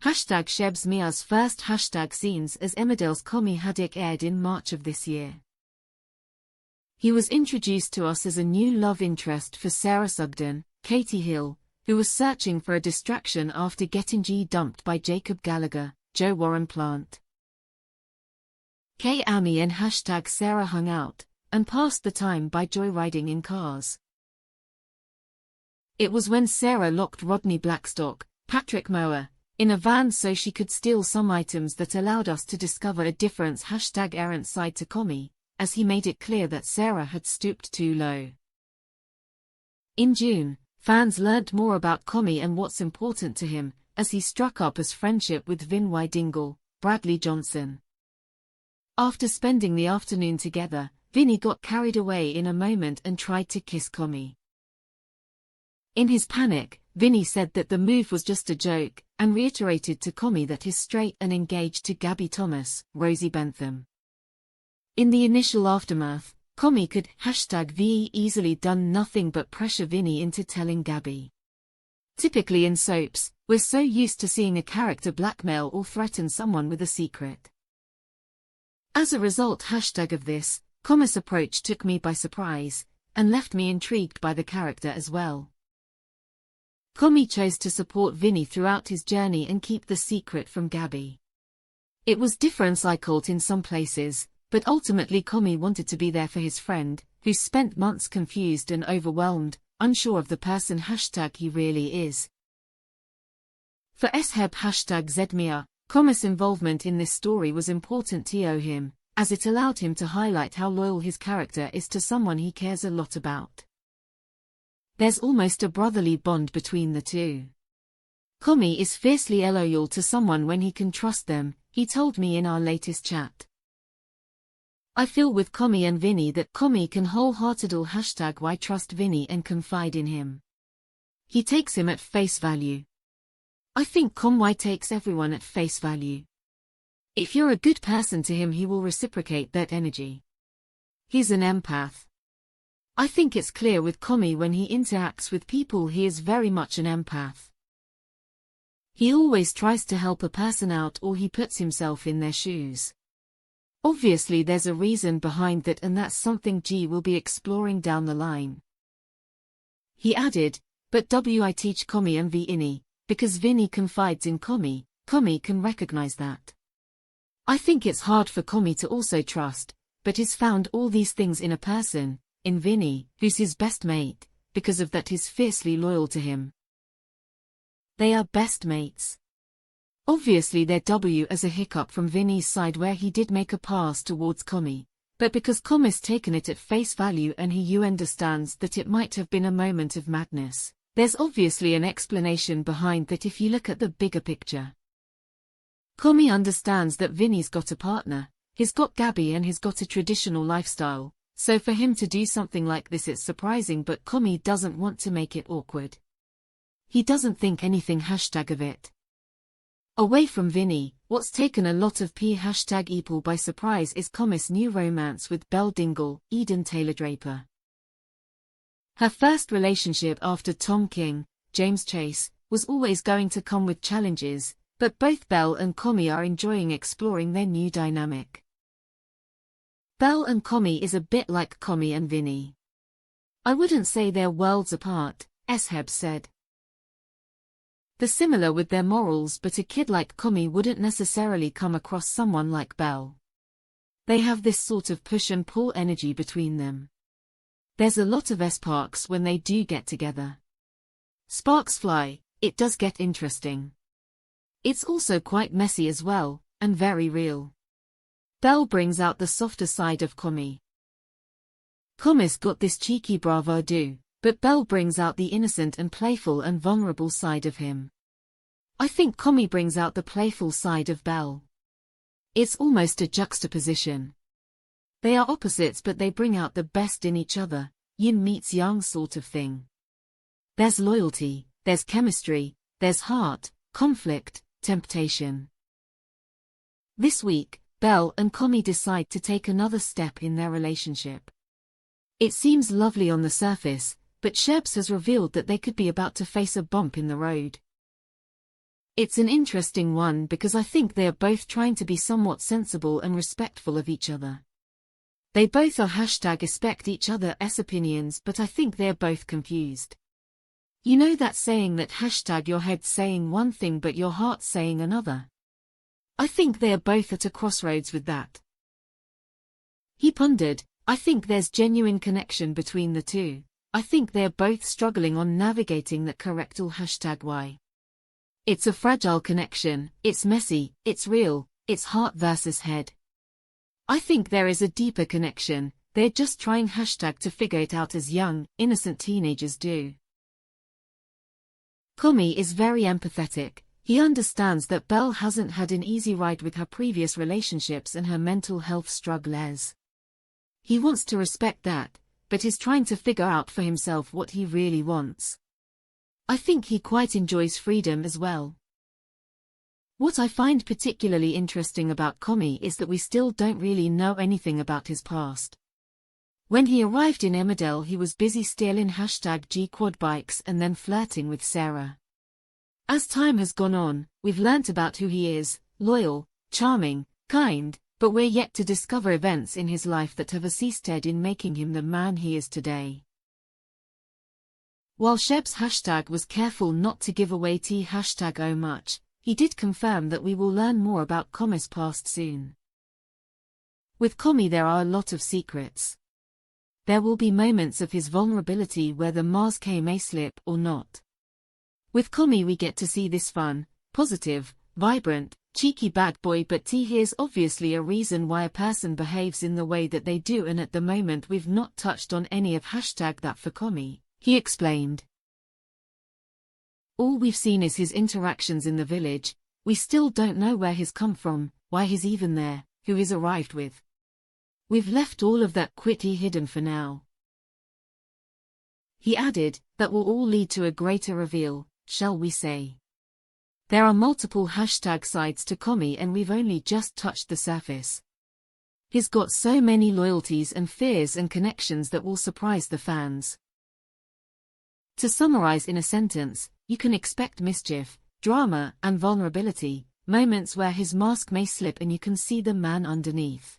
Shebz Miah's first scenes as Emmerdale's Kammy Hadiq aired in March of this year. He was introduced to us as a new love interest for Sarah Sugden, Katie Hill, who was searching for a distraction after getting dumped by Jacob Gallagher, Joe Warren Plant. Kammy and Sarah hung out, and passed the time by joyriding in cars. It was when Sarah locked Rodney Blackstock, Patrick Mower, in a van so she could steal some items that allowed us to discover a different errant side to Kammy, as he made it clear that Sarah had stooped too low. In June, fans learnt more about Kammy and what's important to him, as he struck up his friendship with Vin Dingle, Bradley Johnson. After spending the afternoon together, Vinny got carried away in a moment and tried to kiss Kammy. In his panic, Vinny said that the move was just a joke, and reiterated to Kammy that he's straight and engaged to Gabby Thomas, Rosie Bentham. In the initial aftermath, Kammy could #ve easily done nothing but pressure Vinny into telling Gabby. Typically in soaps, we're so used to seeing a character blackmail or threaten someone with a secret. As a result of this, Kammy's approach took me by surprise, and left me intrigued by the character as well. Kammy chose to support Vinny throughout his journey and keep the secret from Gabby. It was difficult in some places, but ultimately Kammy wanted to be there for his friend, who spent months confused and overwhelmed, unsure of the person he really is. For Shebz Miah, Kammy's involvement in this story was important to him, as it allowed him to highlight how loyal his character is to someone he cares a lot about. There's almost a brotherly bond between the two. Kammy is fiercely loyal to someone when he can trust them, he told me in our latest chat. I feel with Kammy and Vinny that Kammy can wholeheartedly #why trust Vinny and confide in him. He takes him at face value. I think Kammy takes everyone at face value. If you're a good person to him, he will reciprocate that energy. He's an empath. I think it's clear with Kammy when he interacts with people, he is very much an empath. He always tries to help a person out, or he puts himself in their shoes. Obviously there's a reason behind that, and that's something G will be exploring down the line. He added, but I teach Kammy and Vinny, because Vinny confides in Kammy, Kammy can recognize that. I think it's hard for Kammy to also trust, but he's found all these things in a person, in Vinny, who's his best mate, because of that he's fiercely loyal to him. They are best mates. Obviously there as a hiccup from Vinny's side where he did make a pass towards Kammy, but because Kammy's taken it at face value and he understands that it might have been a moment of madness, there's obviously an explanation behind that if you look at the bigger picture. Kammy understands that Vinny's got a partner, he's got Gabby and he's got a traditional lifestyle. So for him to do something like this, it's surprising, but Kammy doesn't want to make it awkward. He doesn't think anything of it. Away from Vinny, what's taken a lot of people by surprise is Kammy's new romance with Belle Dingle, Eden Taylor-Draper. Her first relationship after Tom King, James Chase, was always going to come with challenges, but both Belle and Kammy are enjoying exploring their new dynamic. Belle and Kammy is a bit like Kammy and Vinny. I wouldn't say they're worlds apart, Shebz said. They're similar with their morals, but a kid like Kammy wouldn't necessarily come across someone like Belle. They have this sort of push and pull energy between them. There's a lot of sparks when they do get together. Sparks fly, it does get interesting. It's also quite messy as well, and very real. Belle brings out the softer side of Kammy. Kammy's got this cheeky bravado, but Belle brings out the innocent and playful and vulnerable side of him. I think Kammy brings out the playful side of Belle. It's almost a juxtaposition. They are opposites, but they bring out the best in each other, yin meets yang sort of thing. There's loyalty, there's chemistry, there's heart, conflict, temptation. This week, Belle and Kammy decide to take another step in their relationship. It seems lovely on the surface, but Shebz has revealed that they could be about to face a bump in the road. It's an interesting one because I think they are both trying to be somewhat sensible and respectful of each other. They both are #respect each other's opinions, but I think they are both confused. You know that saying that your head's saying one thing but your heart's saying another? I think they are both at a crossroads with that. He pondered, I think there's genuine connection between the two. I think they are both struggling on navigating that correctal #why. It's a fragile connection, it's messy, it's real, it's heart versus head. I think there is a deeper connection, they're just trying to figure it out as young, innocent teenagers do. Kammy is very empathetic. He understands that Belle hasn't had an easy ride with her previous relationships and her mental health struggles. He wants to respect that, but is trying to figure out for himself what he really wants. I think he quite enjoys freedom as well. What I find particularly interesting about Kammy is that we still don't really know anything about his past. When he arrived in Emmerdale, he was busy stealing #G quad bikes and then flirting with Sarah. As time has gone on, we've learnt about who he is, loyal, charming, kind, but we're yet to discover events in his life that have assisted in making him the man he is today. While Shebz was careful not to give away #oh much, he did confirm that we will learn more about Kammy's past soon. With Kammy there are a lot of secrets. There will be moments of his vulnerability where the mask may slip or not. With Kammy we get to see this fun, positive, vibrant, cheeky bad boy, but here's obviously a reason why a person behaves in the way that they do, and at the moment we've not touched on any of #that for Kammy, he explained. All we've seen is his interactions in the village. We still don't know where he's come from, why he's even there, who he's arrived with. We've left all of that quite hidden for now. He added, that will all lead to a greater reveal, shall we say. There are multiple sides to Kammy and we've only just touched the surface. He's got so many loyalties and fears and connections that will surprise the fans. To summarize in a sentence, you can expect mischief, drama, and vulnerability, moments where his mask may slip and you can see the man underneath.